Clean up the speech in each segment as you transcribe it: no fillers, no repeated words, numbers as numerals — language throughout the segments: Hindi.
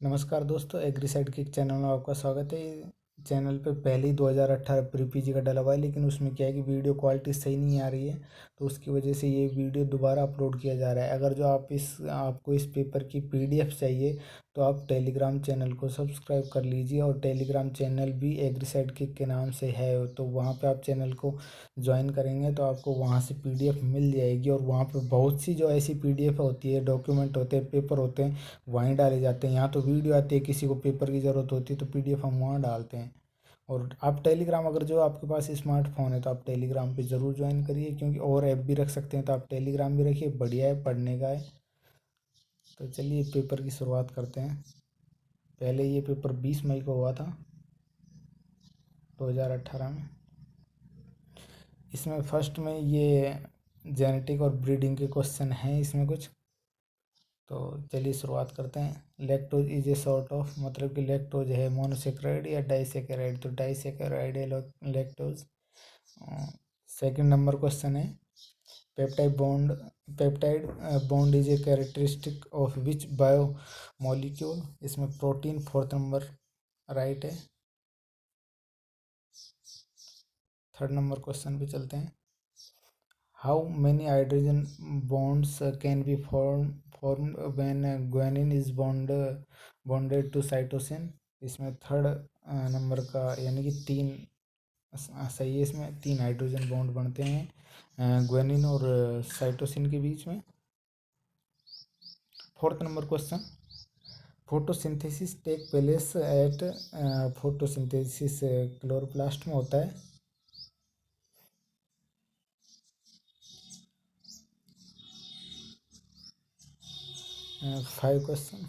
नमस्कार दोस्तों, एग्रीसाइड के चैनल में आपका स्वागत है। चैनल पे पहले ही 2018 प्री पीजी का डला हुआ है, लेकिन उसमें क्या है कि वीडियो क्वालिटी सही नहीं आ रही है, तो उसकी वजह से ये वीडियो दोबारा अपलोड किया जा रहा है। अगर जो आपको इस पेपर की पीडीएफ चाहिए तो आप टेलीग्राम चैनल को सब्सक्राइब कर लीजिए, और टेलीग्राम चैनल भी एग्रीसाइड के नाम से है, तो वहाँ पे आप चैनल को ज्वाइन करेंगे तो आपको वहाँ से पीडीएफ मिल जाएगी। और वहाँ पे बहुत सी जो ऐसी पीडीएफ होती है, डॉक्यूमेंट होते हैं, पेपर होते हैं, वहीं डाले जाते हैं। यहाँ तो वीडियो आती है, किसी को पेपर की ज़रूरत होती है तो पीडीएफ हम वहाँ डालते हैं। और आप टेलीग्राम, अगर जो आपके पास स्मार्टफोन है तो आप टेलीग्राम पे ज़रूर ज्वाइन करिए, क्योंकि और ऐप भी रख सकते हैं, तो आप टेलीग्राम भी रखिए, बढ़िया है, पढ़ने का है। तो चलिए पेपर की शुरुआत करते हैं। पहले ये पेपर 20 मई को हुआ था 2018 में। इसमें फर्स्ट में ये जेनेटिक और ब्रीडिंग के क्वेश्चन हैं इसमें कुछ। तो चलिए शुरुआत करते हैं। Lactose is a sort of, मतलब कि लैक्टोज है मोनोसेक्राइड या डाइसेकेराइड, तो डाइसेकेराइड है लैक्टोज। सेकंड नंबर क्वेश्चन है, peptide bond peptide bond is a characteristic of which biomolecule, इसमें प्रोटीन फोर्थ नंबर राइट है। थर्ड नंबर क्वेश्चन पे चलते हैं। How many hydrogen bonds can be form when guanine is bonded to cytosine, इसमें थर्ड नंबर का यानी कि तीन सही है। इसमें 3 हाइड्रोजन बॉन्ड बनते हैं ग्वानिन और साइटोसिन के बीच में। Fourth number question, photosynthesis take place at, photosynthesis chloroplast में होता है। Five question,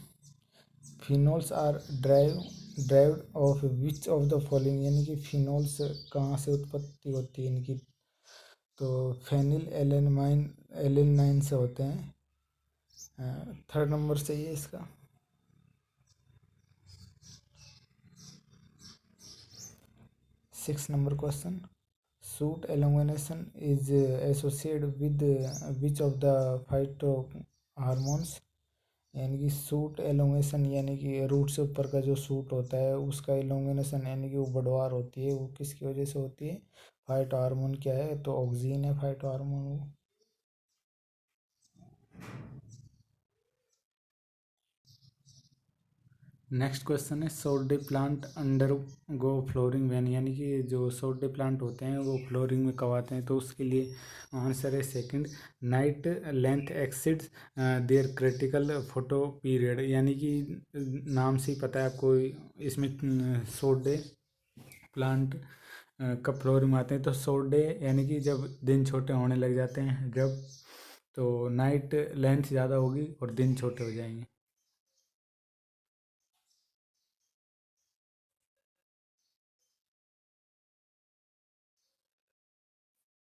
phenols are derived of which of the following, यानी कि फिनोल्स कहाँ से उत्पत्ति होती है इनकी, तो फेनिल एलेनाइन से होते हैं। थर्ड नंबर सही है इसका। Six number question, suit elongation is associated with which of the phyto hormones, यानी कि सूट एलोंगेशन यानी कि रूट से ऊपर का जो सूट होता है उसका एलोंगेशन यानी कि वो बढ़वार होती है, वो किसकी वजह से होती है, फाइटो हार्मोन क्या है, तो ऑक्सीन है फाइटो हार्मोन वो। नेक्स्ट क्वेश्चन है, सोडे प्लांट अंडर गो फ्लोरिंग वैन, यानी कि जो सोडे प्लांट होते हैं वो फ्लोरिंग में कब आते हैं, तो उसके लिए आंसर है second, night length exceeds their critical photoperiod, यानी कि नाम से ही पता है आपको, इसमें सोडे प्लांट कब फ्लोरिंग में आते हैं, तो सोडे यानी कि जब दिन छोटे होने लग जाते हैं, जब तो नाइट लेंथ ज़्यादा होगी और दिन छोटे हो जाएंगे।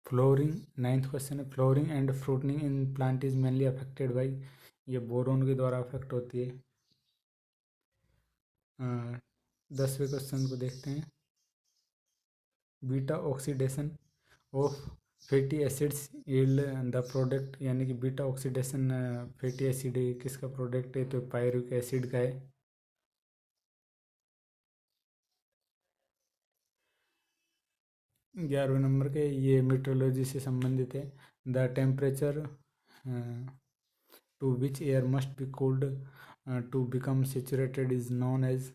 फ्लोरिंग, नाइन्थ क्वेश्चन है, flooring and fruiting in plant is mainly affected by, ये बोरोन के द्वारा अफेक्ट होती है। 10वें क्वेश्चन को देखते हैं, beta oxidation of fatty acids yield the product, यानी कि बीटा ऑक्सीडेशन फैटी एसिड किसका प्रोडक्ट है, तो पायरुविक एसिड का है। 11वें नंबर के, ये मीटरोलॉजी से संबंधित है, the temperature to which air must be cooled to become saturated is known as,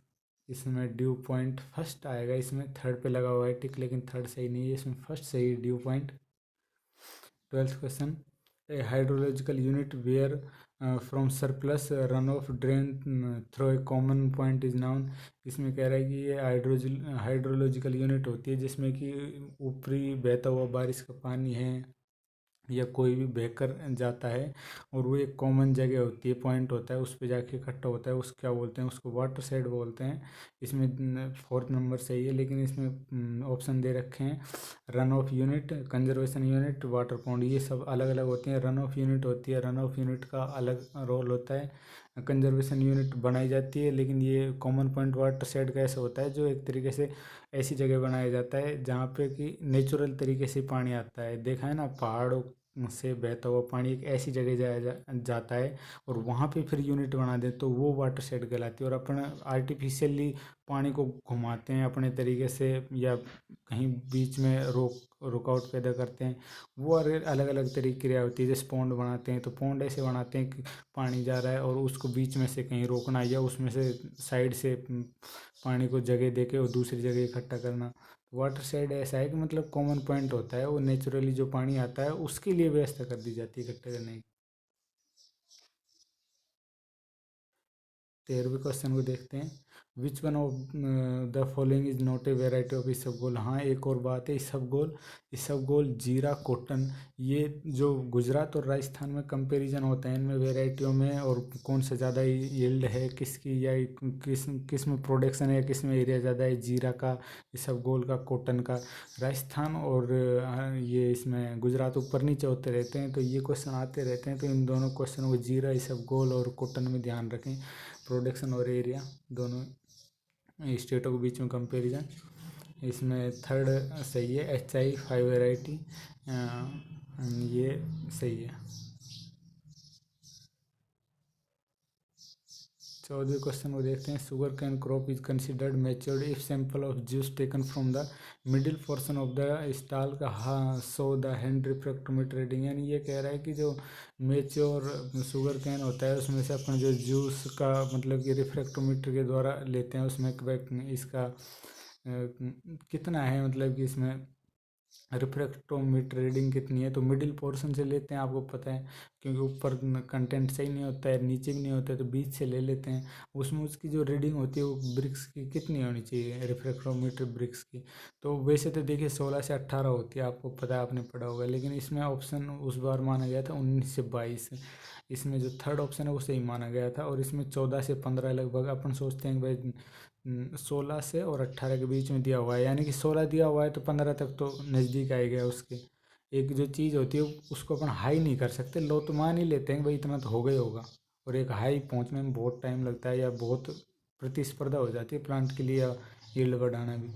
इसमें ड्यू पॉइंट फर्स्ट आएगा, इसमें थर्ड पे लगा हुआ है टिक, लेकिन थर्ड सही नहीं है, इसमें फर्स्ट सही dew point. 12th question, a hydrological unit where from surplus run off drain through a common point is known, इसमें कह रहा है कि ये हाइड्रोलॉजिकल यूनिट होती है जिसमें कि ऊपरी बहता हुआ बारिश का पानी है या कोई भी बहकर जाता है और वो एक कॉमन जगह होती है, पॉइंट होता है, उस पे जाके इकट्ठा होता है, उस क्या बोलते हैं, उसको वाटर शेड बोलते हैं। इसमें फोर्थ नंबर सही है, लेकिन इसमें ऑप्शन दे रखे हैं, run of unit, conservation unit, water pond, ये सब अलग अलग होते हैं। रन ऑफ यूनिट होती है, रन ऑफ यूनिट का अलग रोल होता है, कंजर्वेशन यूनिट बनाई जाती है, लेकिन ये कॉमन पॉइंट वाटर शेड का ऐसा होता है जो एक तरीके से ऐसी जगह बनाया जाता है जहाँ पे कि नेचुरल तरीके से पानी आता है। देखा है ना, पहाड़ों से बहता हुआ पानी एक ऐसी जगह जाता है और वहाँ पे फिर यूनिट बना दें तो वो वाटर शेड कहलाती है। और अपन आर्टिफिशियली पानी को घुमाते हैं अपने तरीके से या कहीं बीच में रुकावट पैदा करते हैं, वो अलग अलग तरीके की क्रिया होती है। जैसे पौंड बनाते हैं तो पौंड ऐसे बनाते हैं कि पानी जा रहा है और उसको बीच में से कहीं रोकना या उसमें से साइड से पानी को जगह दे के और दूसरी जगह इकट्ठा करना। वाटर शेड ऐसा है कि मतलब कॉमन पॉइंट होता है, वो नेचुरली जो पानी आता है उसके लिए व्यवस्था कर दी जाती है इकट्ठा करने की। 13वें क्वेश्चन को देखते हैं। Which one of the following is not a variety of isabgol. हाँ, एक और बात है, इसबगोल, इसबगोल, जीरा, कॉटन, ये जो गुजरात और राजस्थान में कंपैरिजन होता है इनमें वेराइटियों में और कौन सा ज़्यादा यील्ड है किसकी या किस में प्रोडक्शन है या किस में एरिया ज़्यादा है, जीरा का, इसबगोल का, कॉटन का। राजस्थान और ये इसमें गुजरात ऊपर नीचे होते रहते हैं तो ये क्वेश्चन आते रहते हैं, तो इन दोनों क्वेश्चनों को जीरा, इसबगोल और कॉटन में ध्यान रखें। प्रोडक्शन और एरिया दोनों स्टेटों के बीच में कंपैरिजन। इसमें थर्ड सही है, HI5 वेराइटी, ये सही है। 14वें क्वेश्चन को देखते हैं। Sugarcane crop is considered matured if sample of juice taken from the middle portion of the stalk का so the hand refractometer reading. यानी ये कह रहा है कि जो मेच्योर शुगर कैन होता है उसमें से अपन जो जूस का मतलब कि रिफ्रैक्टोमीटर के द्वारा लेते हैं उसमें इसका कितना है, मतलब कि इसमें रिफ्रैक्टोमीटर रीडिंग कितनी है, तो मिडिल पोर्शन से लेते हैं, आपको पता है क्योंकि ऊपर कंटेंट सही नहीं होता है, नीचे भी नहीं होता है, तो बीच से ले लेते हैं। उसमें उसकी जो रीडिंग होती है वो ब्रिक्स की कितनी होनी चाहिए, रिफ्रैक्टोमीटर ब्रिक्स की। तो वैसे तो देखिए 16 से 18 होती है, आपको पता है, आपने पढ़ा होगा, लेकिन इसमें ऑप्शन उस बार माना गया था 19 से 22। इसमें जो थर्ड ऑप्शन है वो सही माना गया था। और इसमें 14 से 15 लगभग अपन सोचते हैं कि भाई 16 से और 18 के बीच में दिया हुआ है, यानी कि 16 दिया हुआ है तो 15 तक तो नज़दीक आएगा उसके। एक जो चीज़ होती है उसको अपन हाई नहीं कर सकते, लो तो मान ही लेते हैं कि भाई इतना तो हो गई होगा, और एक हाई पहुंचने में बहुत टाइम लगता है या बहुत प्रतिस्पर्धा हो जाती है प्लांट के लिए या यील्ड बढ़ाना भी।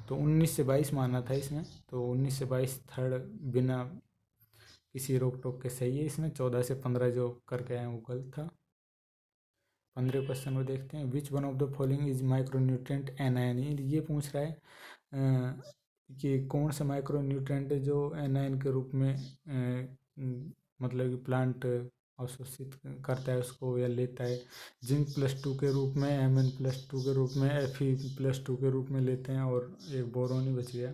तो 19 से 22 माना था इसमें, तो 19 से 22 थर्ड बिना किसी रोक टोक के सही है। इसमें 14 से 15 जो करके आए वो गलत था। 15 क्वेश्चन को देखते हैं। Which one of the following is micronutrient anion. ये पूछ रहा है कि कौन सा माइक्रोन्यूट्रेंट है जो एनायन के रूप में मतलब कि प्लांट अवशोषित करता है उसको या लेता है। जिंक+2 के रूप में, Mn+2 के रूप में, Fe+2 के रूप में लेते हैं, और एक बोरोन ही बच गया।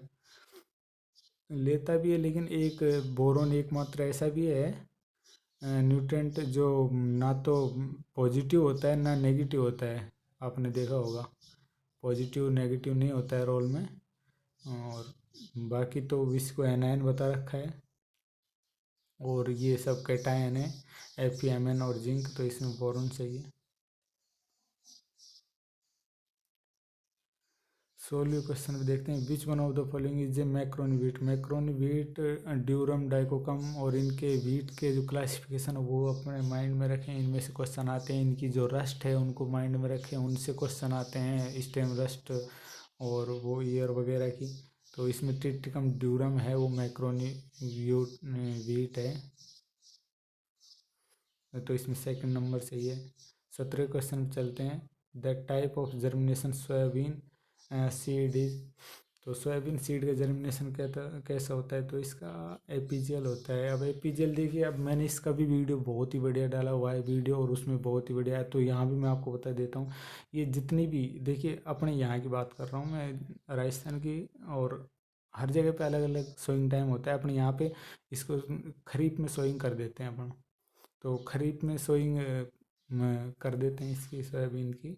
लेता भी है, लेकिन एक बोरोन एकमात्र ऐसा भी है न्यूट्रेंट जो ना तो पॉजिटिव होता है ना नेगेटिव होता है, आपने देखा होगा, पॉजिटिव नेगेटिव नहीं होता है रोल में। और बाकी तो विष को एनायन बता रखा है और ये सब कैटायन है, FeMn और जिंक, तो इसमें बोरोन चाहिए। 16वें क्वेश्चन में देखते हैं। Which one of the following is a macaroni wheat. Macaroni wheat, durum, डाइकोकम और इनके वीट के जो क्लासिफिकेशन है वो अपने माइंड में रखें, इनमें से क्वेश्चन आते हैं। इनकी जो रस्ट है उनको माइंड में रखें, उनसे क्वेश्चन आते हैं, स्टेम रस्ट और वो ईयर वगैरह की। तो इसमें ट्रिटिकम ड्यूरम है वो मैक्रोनी वीट है, तो इसमें सेकंड नंबर सही है। 17वें क्वेश्चन में चलते हैं। The type of germination soybean seed is. तो सोयाबीन सीड का जर्मिनेशन कैसा होता है, तो इसका एपीजियल होता है। अब एपीजियल देखिए, अब मैंने इसका भी वीडियो बहुत ही बढ़िया डाला हुआ है वीडियो, और उसमें बहुत ही बढ़िया है, तो यहाँ भी मैं आपको बता देता हूँ। ये जितनी भी देखिए, अपने यहाँ की बात कर रहा हूँ मैं, राजस्थान की, और हर जगह पे अलग अलग सोइंग टाइम होता है। अपने यहाँ पे इसको खरीफ में सोइंग कर देते हैं अपन, तो खरीफ में सोइंग कर देते हैं इसकी सोयाबीन की।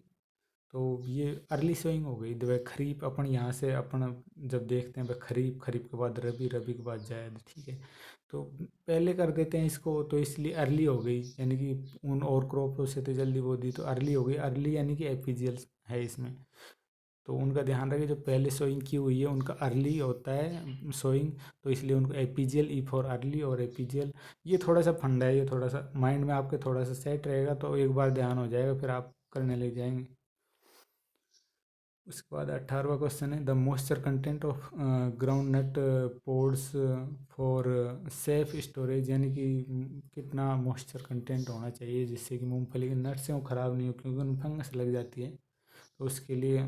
तो ये अर्ली सोइंग हो गई। तो खरीफ अपन यहाँ से अपन जब देखते हैं भाई खरीफ, खरीफ के बाद रबी, रबी के बाद जायद, ठीक है, तो पहले कर देते हैं इसको, तो इसलिए अर्ली हो गई, यानी कि उन और क्रॉपों से तो जल्दी वो दी, तो अर्ली हो गई। अर्ली यानी कि एपीजियल है इसमें, तो उनका ध्यान रखें। जो पहले सोइंग की हुई है उनका अर्ली होता है सोइंग, तो इसलिए उनको एपीजियल, ई फॉर अर्ली और एपीजियल। ये थोड़ा सा फंडा है, ये थोड़ा सा माइंड में आपके थोड़ा सा सेट रहेगा, तो एक बार ध्यान हो जाएगा, फिर आप करने लग जाएंगे। उसके बाद 18वां क्वेश्चन है the moisture content of groundnut pods for safe storage, यानी कि कितना मॉइस्चर कंटेंट होना चाहिए जिससे कि मूंगफली के नट्स हैं वो ख़राब नहीं हो, क्योंकि उनमें फंगस लग जाती है। तो उसके लिए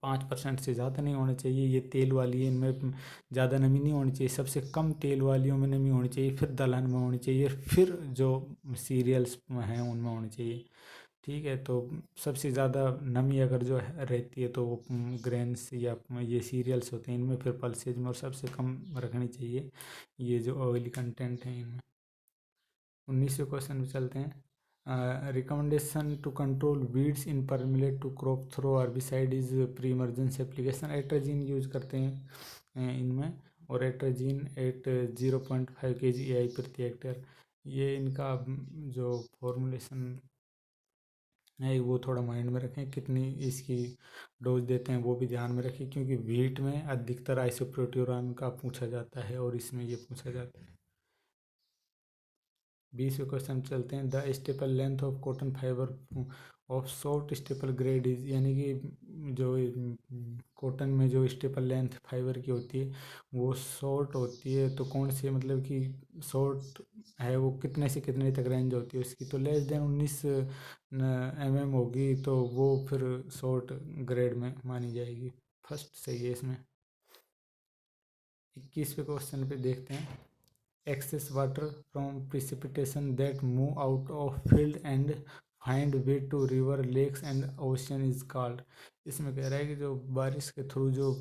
5% से ज़्यादा नहीं होना चाहिए। ये तेल वाली है, इनमें ज़्यादा नमी नहीं होनी चाहिए। सबसे कम तेल वालियों में नमी होनी चाहिए, फिर दलहन में होनी चाहिए, फिर जो सीरियल्स हैं उनमें होनी चाहिए। ठीक है, तो सबसे ज़्यादा नमी अगर जो रहती है तो वो ग्रेन्स या ये सीरियल्स होते हैं इनमें, फिर पल्सेज में, और सबसे कम रखनी चाहिए ये जो ऑयली कंटेंट है इनमें। 19वें क्वेश्चन पे चलते हैं। Recommendation to control weeds in pearl millet to crop through herbicide is pre emergency application. Atrazine use करते हैं इनमें, और एट्राजीन एट 0.5 kg AI प्रति हेक्टेयर। ये इनका जो फॉर्मुलेशन है वो थोड़ा माइंड में रखें, कितनी इसकी डोज देते हैं वो भी ध्यान में रखें, क्योंकि वीट में अधिकतर आइसोप्रोट्यूरान का पूछा जाता है और इसमें ये पूछा जाता है। 20वें क्वेश्चन चलते हैं the staple length of cotton fibre of short staple grade is, यानी कि जो कॉटन में जो स्टेपल लेंथ फाइबर की होती है वो शॉर्ट होती है, तो कौन से मतलब कि शॉर्ट है वो कितने से कितने तक रेंज होती है उसकी, तो लेस देन 19 mm होगी तो वो फिर शॉर्ट ग्रेड में मानी जाएगी। फर्स्ट सही है इसमें। 21वें क्वेश्चन पे देखते हैं excess water from precipitation that move out of field and find way to river lakes and ocean is called। इसमें कह रहा है कि जो बारिश के थ्रू जो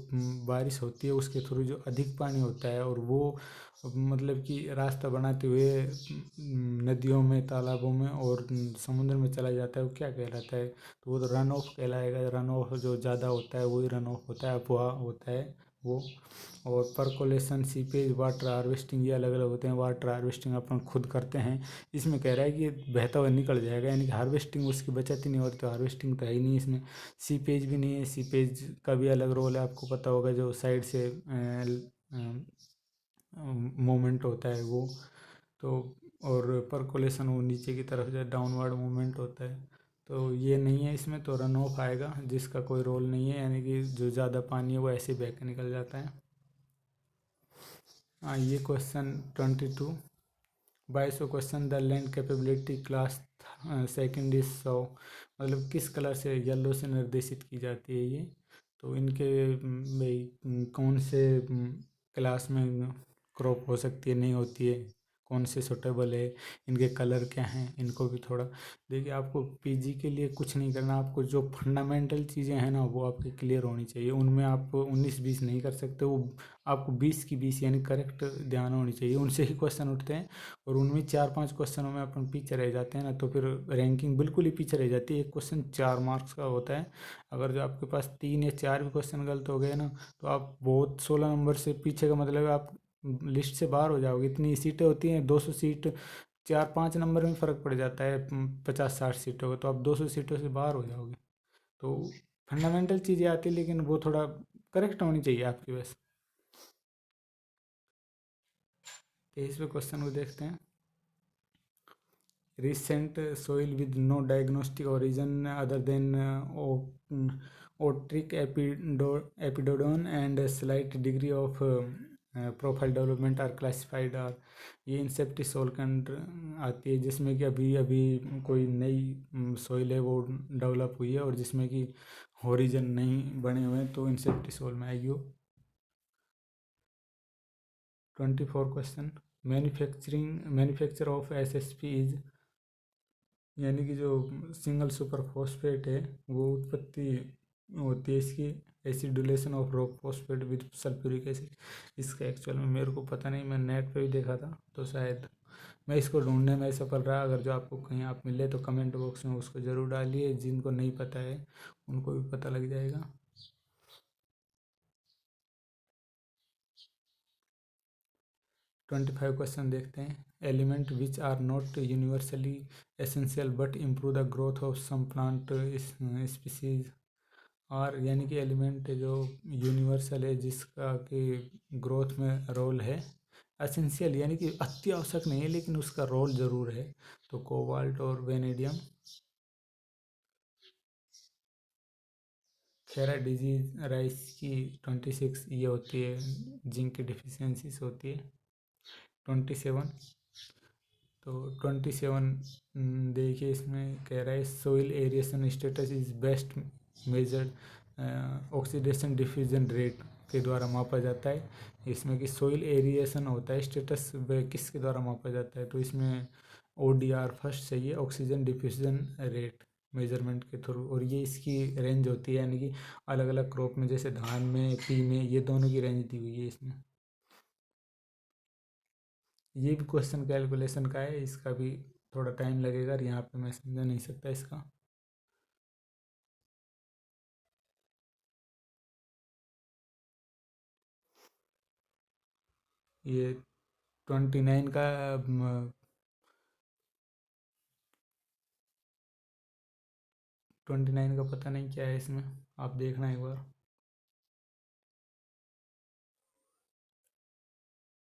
बारिश होती है उसके थ्रू जो अधिक पानी होता है और वो मतलब कि रास्ता बनाते हुए नदियों में, तालाबों में और समुद्र में चला जाता है, वो क्या कहलाता है, तो वो तो रन ऑफ कहलाएगा। रन ऑफ जो ज़्यादा होता है वही रन ऑफ होता है, अफवाह होता है वो। और परकोलेशन, सीपेज, वाटर हार्वेस्टिंग, ये अलग अलग होते हैं। वाटर हार्वेस्टिंग अपन खुद करते हैं, इसमें कह रहा है कि ये बहता हुआ निकल जाएगा, यानी कि हार्वेस्टिंग उसकी बचत ही नहीं होती, तो हार्वेस्टिंग तो है ही नहीं इसमें। सीपेज भी नहीं है, सीपेज का भी अलग रोल है, आपको पता होगा, जो साइड से मूवमेंट होता है वो। तो और परकोलेशन वो नीचे की तरफ जो डाउनवर्ड मूवमेंट होता है, तो ये नहीं है इसमें, तो रन ऑफ आएगा जिसका कोई रोल नहीं है, यानी कि जो ज़्यादा पानी है वो ऐसे बह के निकल जाता है। हाँ, ये क्वेश्चन 22। 22वां question the land capability class second is सौ, मतलब किस कलर से येलो से निर्देशित की जाती है ये, तो इनके भाई कौन से क्लास में क्रॉप हो सकती है, नहीं होती है, कौन से सूटेबल है, इनके कलर क्या हैं, इनको भी थोड़ा देखिए। आपको पीजी के लिए कुछ नहीं करना, आपको जो फंडामेंटल चीज़ें हैं ना वो आपकी क्लियर होनी चाहिए, उनमें आप 19-20 नहीं कर सकते, वो आपको 20 की 20 यानी करेक्ट ध्यान होनी चाहिए, उनसे ही क्वेश्चन उठते हैं। और उनमें 4-5 क्वेश्चनों में अपन पीछे रह जाते हैं ना, तो फिर रैंकिंग बिल्कुल ही पीछे रह जाती है। एक क्वेश्चन 4 मार्क्स का होता है, अगर जो आपके पास 3 या 4 भी क्वेश्चन गलत हो गए ना, तो आप बहुत 16 नंबर से पीछे का मतलब है आप लिस्ट से बाहर हो जाओगे। इतनी सीटें होती हैं, 200 सीट, 4-5 नंबर में फ़र्क पड़ जाता है 50-60 सीटों का, तो आप 200 सीटों से बाहर हो जाओगे। तो फंडामेंटल चीज़ें आती है, लेकिन वो थोड़ा करेक्ट होनी चाहिए आपकी बस। 23वें क्वेश्चन को देखते हैं recent soil with no diagnostic origin other than otric epidodon and a slight degree of profile development are classified are, ये इंसेप्टी सोल के अंडर आती है, जिसमें कि अभी अभी कोई नई सोइल है वो डेवलप हुई है और जिसमें कि हॉरिजन नहीं बने हुए हैं, तो इंसेप्टी सोल में आएगी वो। 24 question manufacture of SSP is, यानी कि जो सिंगल सुपर फॉस्फेट है वो उत्पत्ति होती है इसकी acidulation of rock phosphate with sulphuric acid. इसका एक्चुअल में मेरे को पता नहीं, मैं नेट पे भी देखा था, तो शायद मैं इसको ढूंढने में सफल रहा। अगर जो आपको कहीं आप मिले तो कमेंट बॉक्स में उसको ज़रूर डालिए, जिनको नहीं पता है उनको भी पता लग जाएगा। 25 क्वेश्चन देखते हैं element which are not universally essential but improve the growth of some plant species और, यानी कि एलिमेंट जो यूनिवर्सल है जिसका कि ग्रोथ में रोल है, एसेंशियल यानी कि अति आवश्यक नहीं है लेकिन उसका रोल ज़रूर है, तो कोबाल्ट और वेनेडियम। कह रहा है डिजीज राइस की 26 ये होती है, जिंक की डिफिशियंसीज होती है। 27, तो 27 देखिए इसमें कह रहा है soil aeration status is best measured oxidation diffusion rate के द्वारा मापा जाता है। इसमें कि सोइल एरिएशन होता है स्टेटस किसके द्वारा मापा जाता है, तो इसमें ODR फर्स्ट सही है, ऑक्सीजन डिफ्यूजन रेट मेजरमेंट के थ्रू। और ये इसकी रेंज होती है, यानी कि अलग अलग क्रॉप में, जैसे धान में, पी में, ये दोनों की रेंज दी हुई है इसमें। ये भी क्वेश्चन कैलकुलेशन का है, इसका भी थोड़ा टाइम लगेगा और यहाँ पे मैं समझा नहीं सकता इसका। ये 29 का 29 का पता नहीं क्या है इसमें, आप देखना एक बार।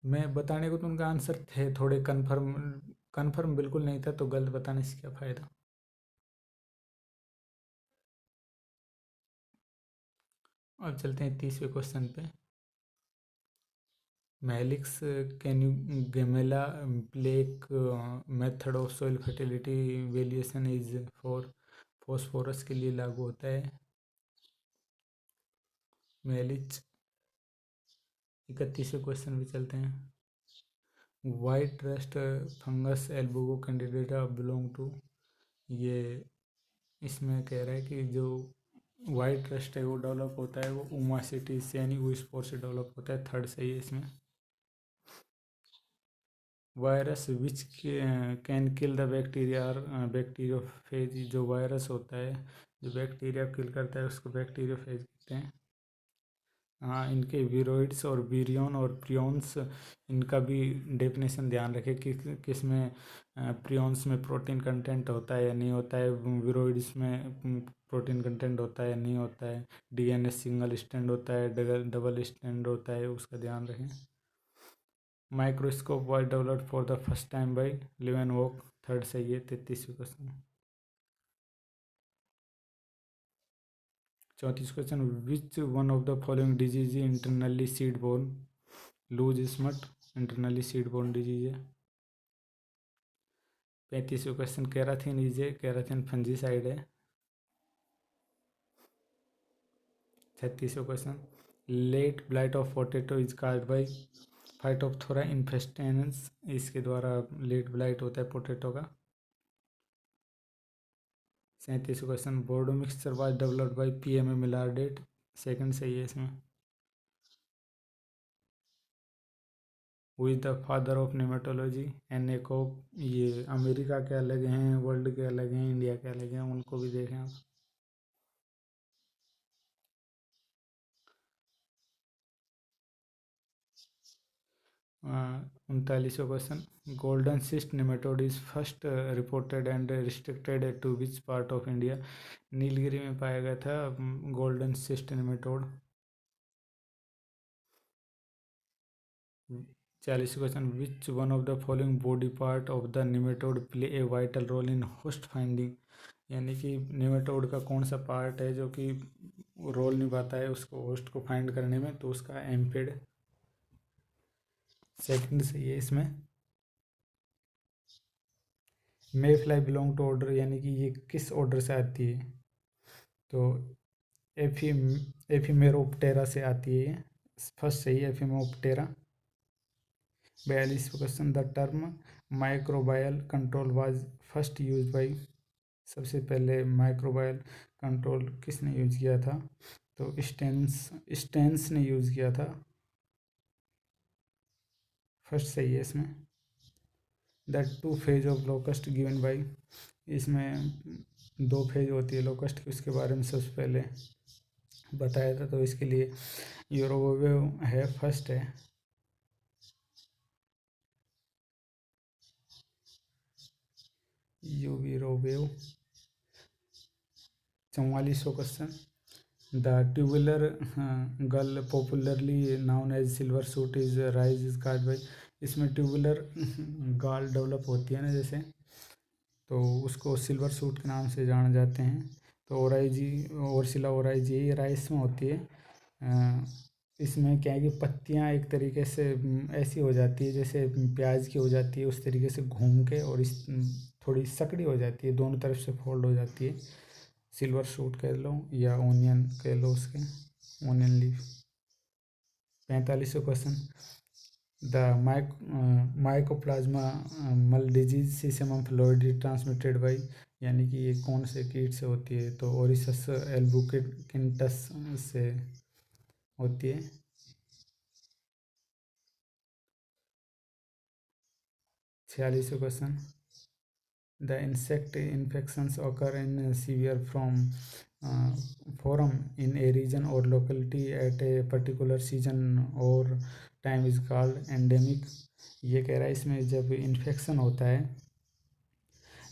मैं बताने को तो उनका आंसर थे थोड़े कन्फर्म, कन्फर्म बिल्कुल नहीं था, तो गलत बताने से क्या फ़ायदा। अब चलते हैं 30वें क्वेश्चन पे। मैलिक्स कैन्यूगेमेला प्लेक method of soil fertility variation is for phosphorus के लिए लागू होता है। मैलिच 31वें क्वेश्चन पे चलते हैं। White rust fungus Albugo candidata belong to, ये इसमें कह रहा है कि जो वाइट रस्ट है वो डेवलप होता है वो उमासिटी से, यानी वो स्पोर से डेवलप होता है। थर्ड सही है इसमें। Virus which can kill the bacteria और बैक्टीरियोफेज, जो वायरस होता है जो बैक्टीरिया किल करता है उसको बैक्टीरियोफेज कहते हैं। हाँ, इनके विरोइड्स और विरियन और प्रियॉन्स, इनका भी डेफिनेशन ध्यान रखें कि किस में प्रियॉन्स में प्रोटीन कंटेंट होता है या नहीं होता है, विरोइड्स में प्रोटीन कंटेंट होता है या नहीं होता है, DNA सिंगल स्टैंड होता है, डबल स्टैंड होता है, उसका ध्यान रखें। Microscope was developed for the first time by Leeuwenhoek, third सही है। 33वें question. 34 question, which one of the following disease internally seed borne, loose smut internally seed borne disease है। 35वें question, Karathane is a, Karathane fungicide है। 36वां question, late blight of potato is caused by Phytophthora infestans, इसके द्वारा लेट ब्लाइट होता है पोटैटो का। 37वां question, Bordeaux mixture was developed bye PMA Millardet, second सही है इसमें। Who is the father of nematology, N.A. Cobb, ये अमेरिका के अलग हैं, वर्ल्ड के अलग हैं, इंडिया के अलग हैं, उनको भी देखें आप। 39वां question, golden cyst nematode is first reported and restricted to which part of India, Nilgiri में पाया गया था गोल्डन सिस्ट नेमेटोड। 40वां question, which one of the following body part of the nematode play a vital role in host finding, यानी कि नेमेटोड का कौन सा पार्ट है जो कि रोल निभाता है उसको होस्ट को फाइंड करने में, तो उसका एम्पिड, सेकंड सही है इसमें। मे फ्लाई बिलोंग टू ऑर्डर, यानी कि ये किस ऑर्डर से आती है, तो एफिम एफिमेरोप्टेरा से आती है ये, फर्स्ट सही है एफिमोप्टेरा। 42वां question, the term microbial control was first use by, सबसे पहले माइक्रोबायल कंट्रोल किसने यूज किया था, तो स्टेंस ने यूज किया था, फर्स्ट सही है इसमें। The two phase of locust given by, इसमें दो फेज होती है लोकस्ट की, उसके बारे में सबसे पहले बताया था, तो इसके लिए यूरोवेव है, फर्स्ट है। यूरोवेव। 44वां question, the tubular gall popularly known as silver shoot is raise is caused by, इसमें ट्यूबुलर गाल डेवलप होती है ना जैसे, तो उसको सिल्वर सूट के नाम से जाने जाते हैं। तो ओराइजी, ओर्सिला ओराइजी ये राइस में होती है। अ, इसमें क्या है कि पत्तियां एक तरीके से ऐसी हो जाती है जैसे प्याज की हो जाती है, उस तरीके से घूम के, और इस थोड़ी सकड़ी हो जाती है, दोनों तरफ से फोल्ड हो जाती है। सिल्वर शूट कह लो या ओनियन कह लो उसके, ओनियन लीफ। 45वां क्वेश्चन, द माइकोप्लाज्मा मल disease sesame phyllody transmitted by, यानी कि ये कौन से कीट से होती है? तो ओरिसस एल्बुकिंटस से होती है। 46वां question, the insect infections occur in severe form in a region or locality at a particular season or time is called endemic। ये कह रहा है इसमें जब इन्फेक्शन होता है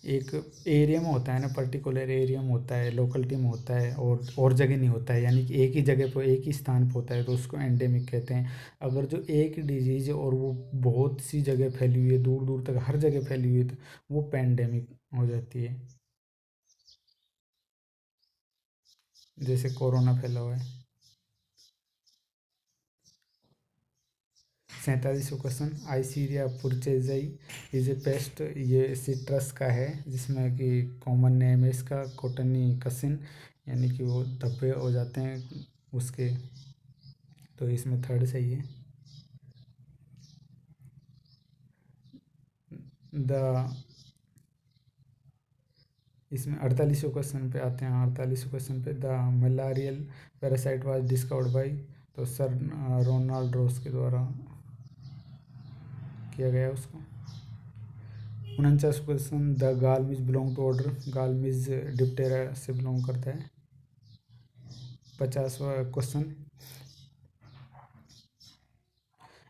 एक एरिया में होता है ना, पर्टिकुलर एरिया में होता है, लोकलिटी में होता है, और जगह नहीं होता है, यानी कि एक ही जगह पर एक ही स्थान पर होता है, तो उसको एंडेमिक कहते हैं। अगर जो एक डिजीज है और वो बहुत सी जगह फैली हुई है, दूर दूर तक हर जगह फैली हुई है, तो वो पैंडेमिक हो जाती है, जैसे कोरोना फैला हुआ है। 47वां क्वेश्चन, आइसीरिया पुरचेजाई इज ए पेस्ट, ये सिट्रस का है जिसमें कि कॉमन नेम है इसका कोटनी कसिन, यानी कि वो धब्बे हो जाते हैं उसके, तो इसमें थर्ड सही है। द इसमें 48वें क्वेश्चन पे आते हैं। 48वें क्वेश्चन पे, the malarial parasite was discovered by, तो सर रोनाल्ड रोस के द्वारा किया गया उसको। 49वां question, the gall midge belong to order, gall midge Diptera से बिलोंग करता है। 50वां question,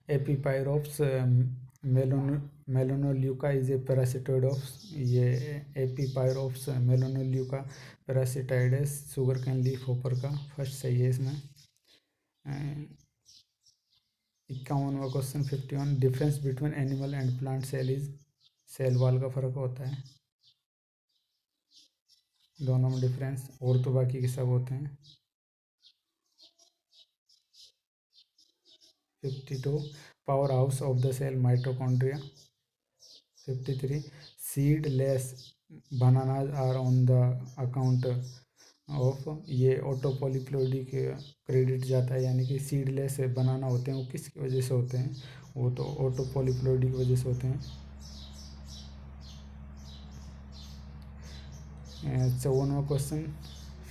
Epipyrops melanoleuca is a parasitoid of, ये एपीपायरोप्स मेलोनोल्यूका पैरासिटाइड है शुगर कैन लीफ होपर का, फर्स्ट सही है इसमें। 51वां question, 51, difference between animal and plant cell is, cell wall का फर्क होता है दोनों में डिफरेंस, और तो बाकी के सब होते हैं। 52, power house of the cell mitochondria. 53, seedless bananas are on the account of, ये ऑटोपोलीप्लोइडी के क्रेडिट जाता है, यानी कि सीडलेस बनाना होते हैं वो किसकी वजह से होते हैं? वो तो ऑटोपोलीप्लोइडी की वजह से होते हैं। 54वां question,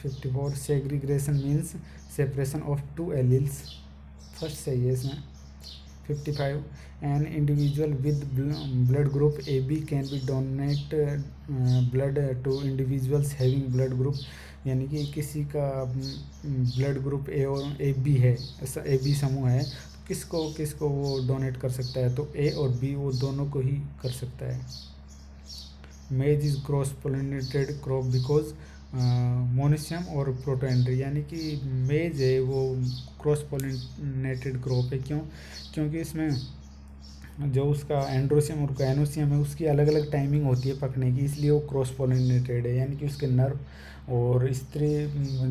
54, segregation means separation of two alleles, first सही है इसमें। 55, an individual with blood group A B can be donate blood to individuals having blood group, यानी कि किसी का ब्लड ग्रुप ए और ए बी है, ऐसा ए बी समूह है, तो किसको किसको वो डोनेट कर सकता है? तो ए और बी वो दोनों को ही कर सकता है। Maize is cross pollinated crop because monoecism और प्रोटोएंड्री, यानी कि मेज है वो क्रॉस पोलिनेटेड क्रॉप है, क्यों? क्योंकि इसमें जो उसका एंड्रोसियम और गायनोसियम है उसकी अलग अलग टाइमिंग होती है पकने की, इसलिए वो क्रॉस पोलिनेटेड है, यानी कि उसके नर्व और स्त्री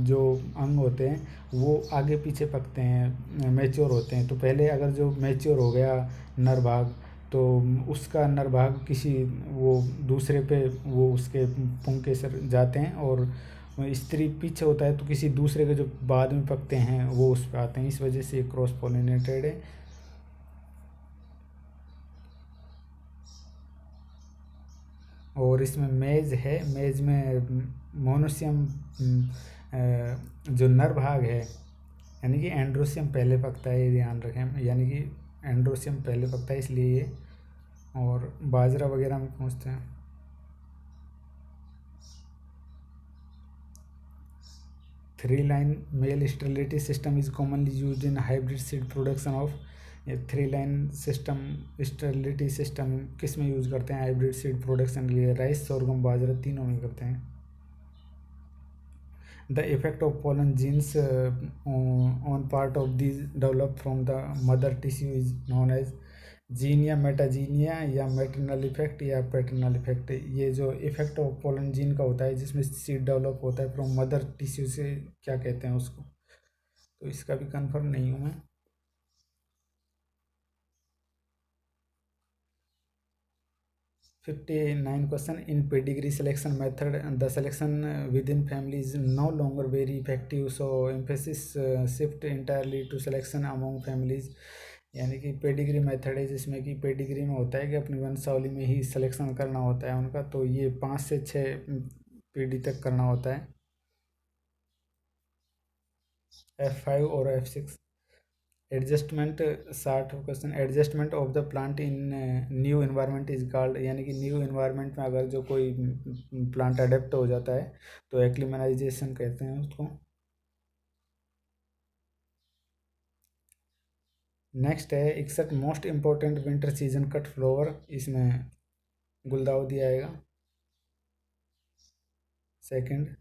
जो अंग होते हैं वो आगे पीछे पकते हैं, मैच्योर होते हैं, तो पहले अगर जो मैच्योर हो गया नर भाग, तो उसका नर भाग किसी वो दूसरे पे वो उसके पुंके सर जाते हैं, और स्त्री पीछे होता है तो किसी दूसरे के जो बाद में पकते हैं वो उस पर आते हैं, इस वजह से ये क्रॉस पोलिनेटेड है। और इसमें मेज है, मेज में मोनोसियम जो नर भाग है, यानी कि एंड्रोसियम पहले पकता है, ये ध्यान रखें, यानी कि एंड्रोसियम पहले पकता है इसलिए ये, और बाजरा वगैरह में पहुँचते हैं। 3 line male sterility system is commonly use in hybrid seed production of, ये 3 लाइन सिस्टम स्टेरिलिटी सिस्टम किस में यूज़ करते हैं हाइब्रिड सीड प्रोडक्शन के लिए? राइस, सोरगम, बाजरा, तीनों में करते हैं। The effect of pollen genes on part of these develop from the mother tissue is known as, gene या मेटाजीनिया या मैटरनल इफेक्ट या पैटर्नल इफेक्ट, ये जो इफेक्ट ऑफ पोलन जीन का होता है जिसमें सीड डेवलप होता है फ्रॉम मदर टिश्यू से, क्या कहते हैं उसको, तो इसका भी कंफर्म नहीं हूँ मैं। 59 question, in pedigree selection method the selection within family is no longer very effective, so emphasis shift entirely to selection among families. यानी कि पेडिग्री मेथड है जिसमें कि पेडिग्री में होता है कि अपनी वंशावली में ही सिलेक्शन करना होता है उनका, तो ये 5 से 6 पीढ़ी तक करना होता है। F5 और F6। Adjustment, 60 question, adjustment of the plant in new environment is called, यानी कि न्यू इन्वायरमेंट में अगर जो कोई प्लांट अडेप्ट हो जाता है तो एक्लिमेनाइजेशन कहते हैं उसको। नेक्स्ट है इकसठ most important winter season cut flower, इसमें गुलदाउदी आएगा। Second.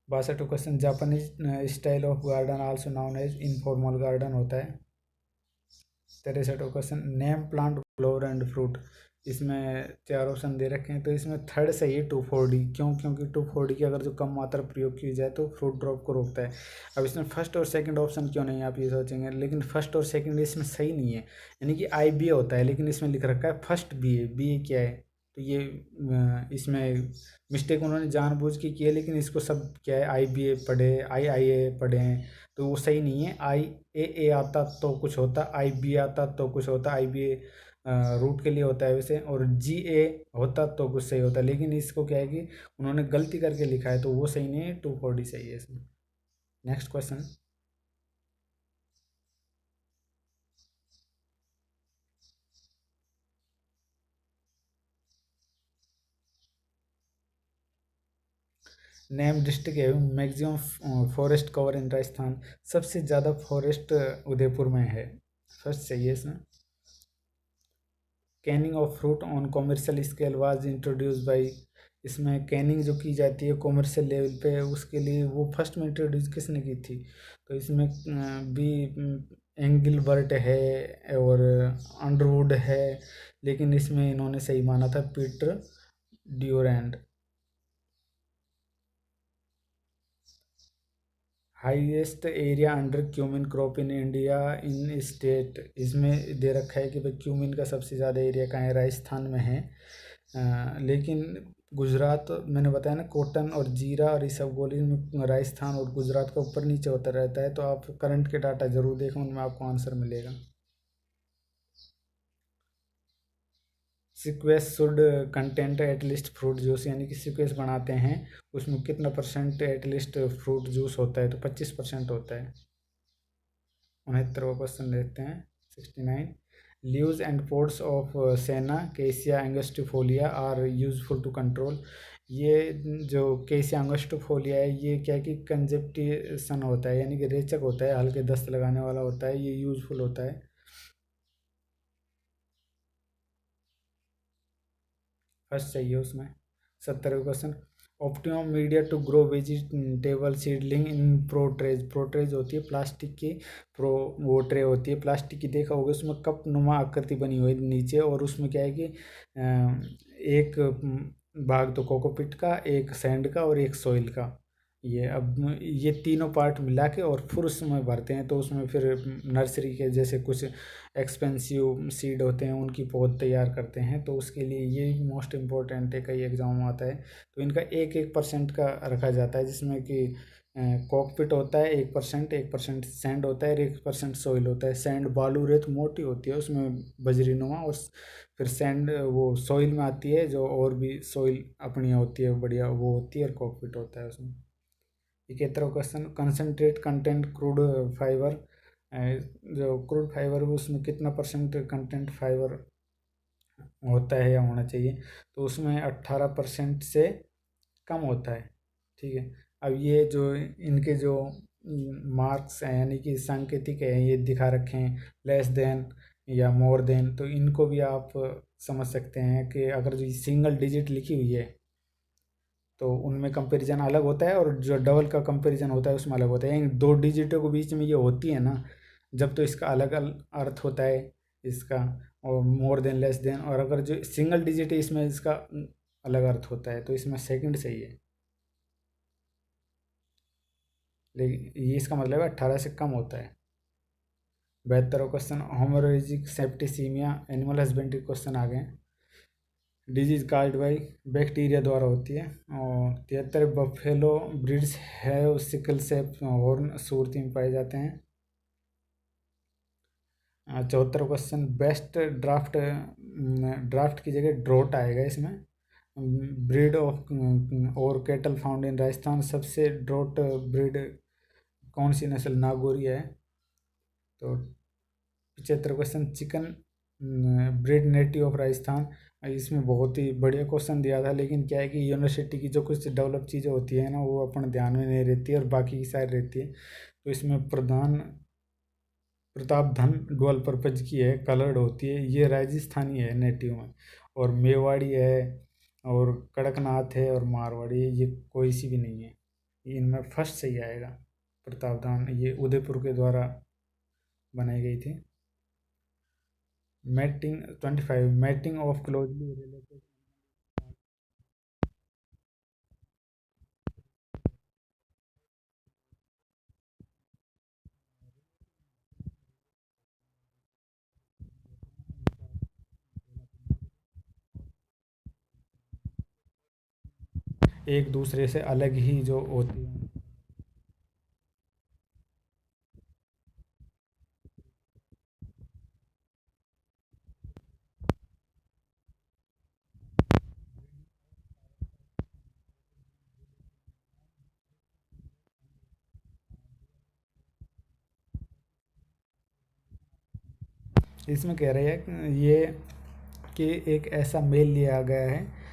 62 question, Japanese style of garden also known as informal garden होता है। 63 question, name plant flower and fruit, इसमें 4 ऑप्शन दे रखे हैं, तो इसमें थर्ड सही है 2,4-D, क्यों, क्योंकि 2,4-D की अगर जो कम मात्रा प्रयोग की जाए तो फ्रूट ड्रॉप को रोकता है। अब इसमें फर्स्ट और सेकंड ऑप्शन क्यों नहीं, आप ये सोचेंगे, लेकिन फर्स्ट और सेकंड इसमें सही नहीं है, यानी कि IBA होता है लेकिन इसमें लिख रखा है फर्स्ट BA, BA क्या है, तो ये इसमें मिस्टेक उन्होंने जानबूझ के की है, लेकिन इसको सब क्या है IBA पढ़े, IA पढ़े हैं, तो वो सही नहीं है। IA आता तो कुछ होता, IBA आता तो कुछ होता, IBA रूट के लिए होता है वैसे, और GA होता तो कुछ सही होता, लेकिन इसको क्या है कि उन्होंने गलती करके लिखा है, तो वो सही नहीं है, 2,4-D सही है इसमें। नेक्स्ट क्वेश्चन, नेम डिस्ट्रिक्ट है maximum forest cover in Rajasthan, सबसे ज़्यादा फॉरेस्ट उदयपुर में है, फर्स्ट सही है इसमें। Canning of fruit on commercial scale was introduce by, इसमें कैनिंग जो की जाती है कॉमर्शियल लेवल पे उसके लिए वो फर्स्ट में इंट्रोड्यूस किसने की थी, तो इसमें भी एंगलबर्ट है और अंडरवुड है, लेकिन इसमें इन्होंने सही माना था Peter Durand. Highest area under cumin crop in India in state, इसमें दे रखा है कि भाई क्यूमिन का सबसे ज़्यादा एरिया कहाँ है, राजस्थान में है। लेकिन गुजरात, मैंने बताया ना कॉटन और जीरा और इसबगोल में राजस्थान और गुजरात का ऊपर नीचे होता रहता है, तो आप करंट के डाटा जरूर देखें, उनमें आपको आंसर मिलेगा। Squashes should content at least fruit juice, यानी कि सिक्वेस बनाते हैं उसमें कितना परसेंट एटलीस्ट फ्रूट जूस होता है, तो 25% होता है। 69वां क्वेश्चन देखते हैं। 69, लीव्स एंड पोड्स ऑफ सेना केसिया एंगस्टिफोलिया आर यूजफुल टू कंट्रोल, ये जो केसिया एंगस्टिफोलिया है ये क्या है कि कंजप्टेशन होता है, यानी कि रेचक होता है, हल्के दस्त लगाने वाला होता है, ये यूजफुल होता है। फर्स्ट चाहिए उसमें। 70वां question, optimum media to grow vegetable seedling in protrays, protrays होती है प्लास्टिक की, प्रो वो ट्रे होती है प्लास्टिक की, देखा होगा उसमें कप नुमा आकृति बनी हुई है नीचे, और उसमें क्या है कि एक भाग तो कोकोपीट का, एक सैंड का और एक सॉइल का, ये अब ये तीनों पार्ट मिला के और फिर उसमें भरते हैं, तो उसमें फिर नर्सरी के जैसे कुछ एक्सपेंसिव सीड होते हैं उनकी पौध तैयार करते हैं, तो उसके लिए ये मोस्ट इम्पोर्टेंट है, कई एग्जाम में आता है, तो इनका 1-1% का रखा जाता है, जिसमें कि कॉकपिट होता है 1%, 1% सैंड होता है और 1% सॉइल होता है। सैंड बालू रेत मोटी होती है उसमें बजरी नुमा, और फिर सैंड वो सॉइल में आती है जो और भी सॉइल अपनी होती है बढ़िया वो होती है, और कॉकपिट होता है उसमें। 71वां question, concentrate content crude fibre, जो क्रूड फाइबर है उसमें कितना परसेंट कंटेंट फाइबर होता है या होना चाहिए, तो उसमें 18% से कम होता है। ठीक है, अब ये जो इनके जो मार्क्स हैं यानी कि सांकेतिक है ये दिखा रखे हैं, लेस देन या मोर देन, तो इनको भी आप समझ सकते हैं कि अगर जो सिंगल डिजिट लिखी हुई है तो उनमें कंपैरिजन अलग होता है, और जो डबल का कंपैरिजन होता है उसमें अलग होता है, यानी 2 डिजिटों के बीच में ये होती है ना, जब तो इसका अलग अलग अर्थ होता है इसका, और मोर देन, लेस देन, और अगर जो सिंगल डिजिट है इसमें इसका अलग अर्थ होता है, तो इसमें सेकंड सही है। लेकिन ये इसका मतलब है 18 से कम होता है। 72 question haemorrhagic septicaemia animal husbandry question आ गए। डिजीज काल्ड बाई बैक्टीरिया द्वारा होती है। और 73 buffalo breeds have sickle shape horn Surti में पाए जाते हैं। 74 क्वेश्चन बेस्ट ड्राफ्ट, ड्राफ्ट की जगह ड्रोट आएगा इसमें। ब्रीड ऑफ और कैटल फाउंड इन राजस्थान, सबसे ड्रोट ब्रीड कौन सी नस्ल, नागौरी है। तो 75 question chicken breed native of Rajasthan, इसमें बहुत ही बढ़िया क्वेश्चन दिया था, लेकिन क्या है कि यूनिवर्सिटी की जो कुछ डेवलप चीज़ें होती है ना वो अपन ध्यान में नहीं रहती है और बाकी की साइड रहती है। तो इसमें प्रधान प्रताप धन डुअल पर्पज की है, कलर्ड होती है, ये राजस्थानी है नेटिव में। और मेवाड़ी है, और कड़कनाथ है, और मारवाड़ी है, ये कोई सी भी नहीं है। ये इनमें फर्स्ट सही आएगा प्रताप धान, ये उदयपुर के द्वारा बनाई गई थी। Mating 25 mating of closely related, एक दूसरे से अलग ही जो होती है। इसमें कह रहे हैं कि ये कि एक ऐसा मेल लिया गया है,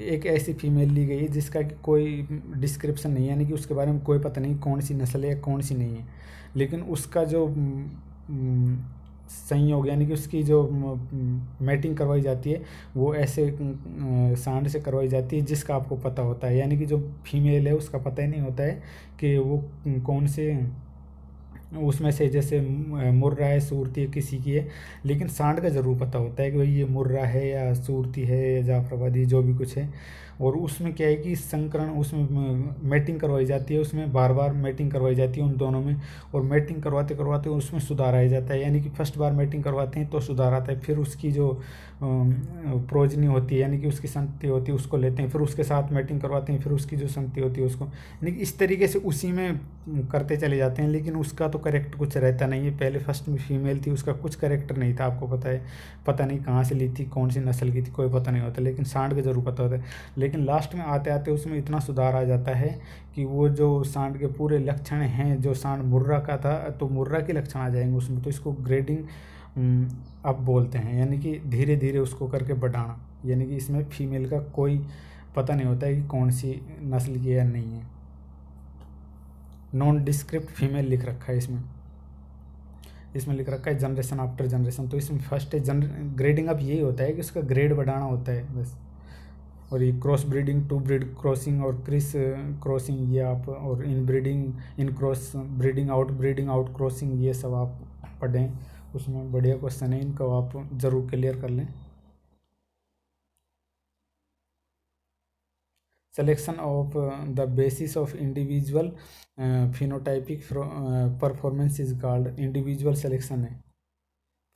एक ऐसी फीमेल ली गई है जिसका कि कोई डिस्क्रिप्शन नहीं है, यानी कि उसके बारे में कोई पता नहीं कौन सी नस्ल है या कौन सी नहीं है, लेकिन उसका जो संयोग यानी कि उसकी जो मैटिंग करवाई जाती है वो ऐसे सांड से करवाई जाती है जिसका आपको पता होता है, यानी कि जो फीमेल है उसका पता ही नहीं होता है कि वो कौन से उसमें से, जैसे मुर्रा है, सूरती है, किसी की है, लेकिन सांड का ज़रूर पता होता है कि भाई ये मुर्रा है या सूरती है या जाफराबादी जो भी कुछ है। और उसमें क्या है कि संकरण, उसमें मैटिंग करवाई जाती है, उसमें बार बार मैटिंग करवाई जाती है उन दोनों में। और मैटिंग करवाते करवाते उसमें सुधार आ जाता है, यानी कि फर्स्ट बार मैटिंग करवाते हैं तो सुधार आता है, फिर उसकी जो प्रोजनी होती है यानी कि उसकी संतति होती है उसको लेते हैं, फिर उसके साथ मैटिंग करवाते हैं, फिर उसकी जो संतति होती है उसको, यानी कि इस तरीके से उसी में करते चले जाते हैं। लेकिन उसका तो करेक्ट कुछ रहता नहीं है, पहले फर्स्ट में फीमेल थी उसका कुछ करेक्टर नहीं था, आपको पता है, पता नहीं कहाँ से ली थी, कौन सी नस्ल की थी, कोई पता नहीं होता, लेकिन सांड का ज़रूर पता होता है। लेकिन लास्ट में आते आते उसमें इतना सुधार आ जाता है कि वो जो सांड के पूरे लक्षण हैं, जो सांड मुर्रा का था तो मुर्रा के लक्षण आ जाएंगे उसमें, तो इसको ग्रेडिंग अप बोलते हैं, यानी कि धीरे धीरे उसको करके बढ़ाना, यानी कि इसमें फीमेल का कोई पता नहीं होता है कि कौन सी नस्ल की है या नहीं है। नॉन डिस्क्रिप्ट फीमेल लिख रखा है इसमें, इसमें लिख रखा है जनरेशन आफ्टर जनरेशन, तो इसमें फर्स्ट है ग्रेडिंग अप, यही होता है कि उसका ग्रेड बढ़ाना होता है बस। और ये cross breeding, two breed crossing और क्रिस क्रॉसिंग, ये आप, और inbreeding, in cross breeding out crossing, ये सब आप पढ़ें, उसमें बढ़िया क्वेश्चन है, इनको आप ज़रूर क्लियर कर लें। Selection of the basis of individual phenotypic performance is called, individual selection है,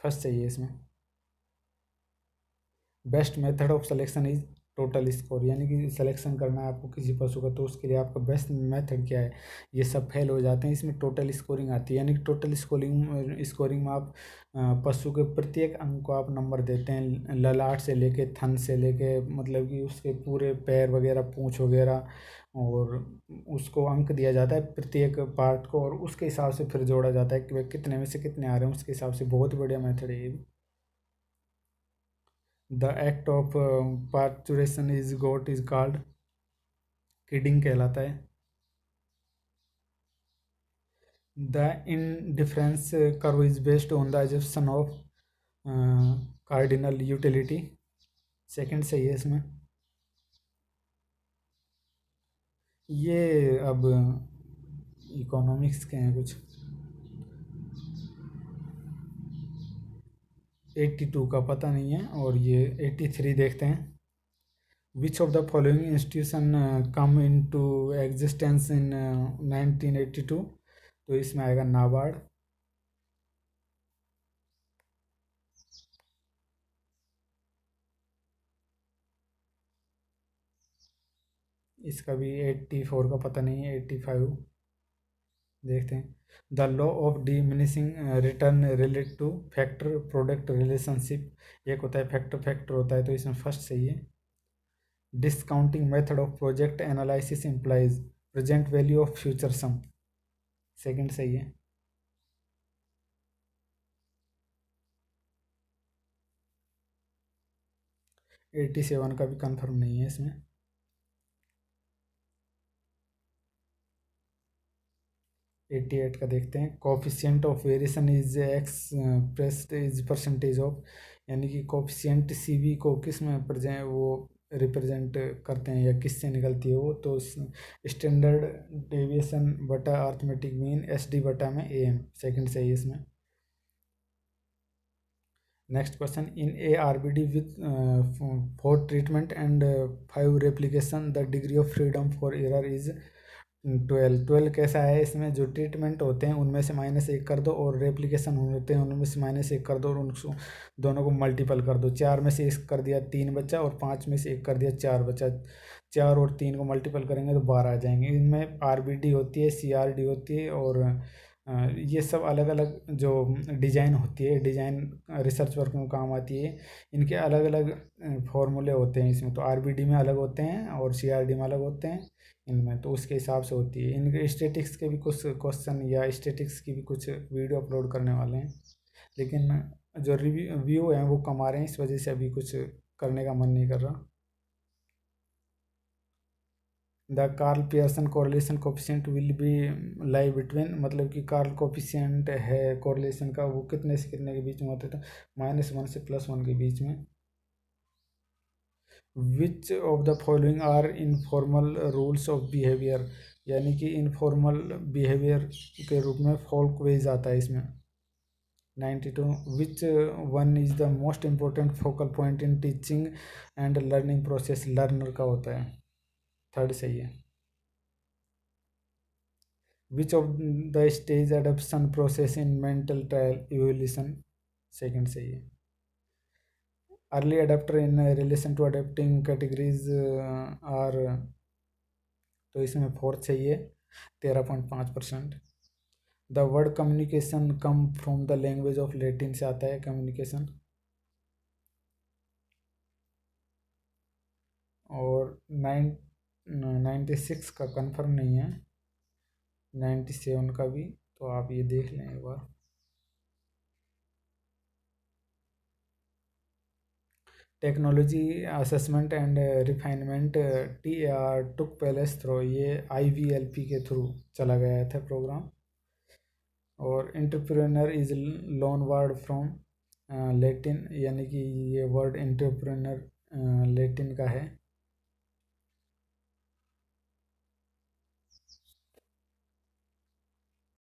फर्स्ट चाहिए इसमें। Best method of selection is total score, यानी कि सिलेक्शन करना है आपको किसी पशु का तो उसके लिए आपका बेस्ट मेथड क्या है, ये सब फेल हो जाते हैं, इसमें टोटल स्कोरिंग आती है, यानी कि टोटल स्कोरिंग में आप पशु के प्रत्येक अंग को आप नंबर देते हैं, ललाट से लेके थन से लेके, मतलब कि उसके पूरे पैर वगैरह, पूँछ वगैरह, और उसको अंक दिया जाता है प्रत्येक पार्ट को, और उसके हिसाब से फिर जोड़ा जाता है कि भाई कितने में से कितने आ रहे हैं, उसके हिसाब से बहुत बढ़िया मेथड है ये भी। The act of parturition is goat is called, kidding कहलाता है। The indifference curve is based on the assumption of cardinal utility, second सही है इसमें। ये अब इकोनॉमिक्स के हैं कुछ। 82 का पता नहीं है, और ये 83 देखते हैं। विच of the following institution come into existence in 1982? तो इसमें आएगा नाबार्ड। इसका भी 84 का पता नहीं है, 85 देखते हैं। The law of diminishing return relate two factor product relationship. एक होता है फैक्टर, फैक्टर होता है, तो इसमें फर्स्ट सही है। Discounting method of project analysis implies present value of future sum. Second सही है। 87 का भी कंफर्म नहीं है इसमें। 88 का देखते हैं। Coefficient of variation is expressed is percentage of, यानी कि कोफिशिएंट सीवी को किस में वो रिप्रेजेंट करते हैं, या किससे निकलती है वो, तो स्टैंडर्ड डेविएशन बटा अर्थमेटिक मीन SD बटा में AM। सेकंड सही है इसमें। Next question, in A RBD with 4 treatment and 5 replication the degree of freedom for error is 12। कैसा है इसमें, जो ट्रीटमेंट होते हैं उनमें से -1 कर दो, और रेप्लिकेशन होते हैं उनमें से -1 कर दो, और उनको दोनों को मल्टीपल कर दो। 4 में से 1 कर दिया 3 बच्चा, और 5 में से 1 कर दिया 4 बच्चा। 4 और 3 को मल्टीपल करेंगे तो 12 आ जाएंगे। इनमें RBD होती है, CRD होती है, और ये सब अलग अलग जो डिज़ाइन होती है, डिज़ाइन रिसर्च वर्क में काम आती है। इनके अलग अलग फॉर्मूले होते हैं इसमें, तो RBD में अलग होते हैं और CRD में अलग होते हैं इनमें, तो उसके हिसाब से होती है। इनके स्टेटिक्स के भी कुछ क्वेश्चन या स्टेटिक्स की भी कुछ वीडियो अपलोड करने वाले हैं, लेकिन जो व्यू हैं वो कम आ रहे हैं, इस वजह से अभी कुछ करने का मन नहीं कर रहा। The Karl Pearson correlation coefficient will be lie between, मतलब कि कार्ल कोफिशिएंट है कोरिलेशन का, वो कितने से कितने के बीच में होता था, -1 से +1 के बीच में। Which of the following are informal rules of behaviour, यानी कि इनफॉर्मल बिहेवियर के रूप में फोल्क वेज आता है इसमें। 92, which one is the most important focal point in teaching and learning process, learner का होता है। थर्ड सही है। Which of the stage adoption process in mental trial evolution, second सही है। Early adopter in relation to adopting categories are, तो इसमें फोर्थ चाहिए, 13.5%। The word communication come from the language of Latin से आता है कम्युनिकेशन। और 96 का कंफर्म नहीं है, 97 का भी, तो आप ये देख लें एक बार। Technology assessment and refinement TAR took place through, ये IVLP के थ्रू चला गया था प्रोग्राम। और entrepreneur is loan word from Latin, यानी कि ये वर्ड एंटरप्रेन्योर लेटिन का है।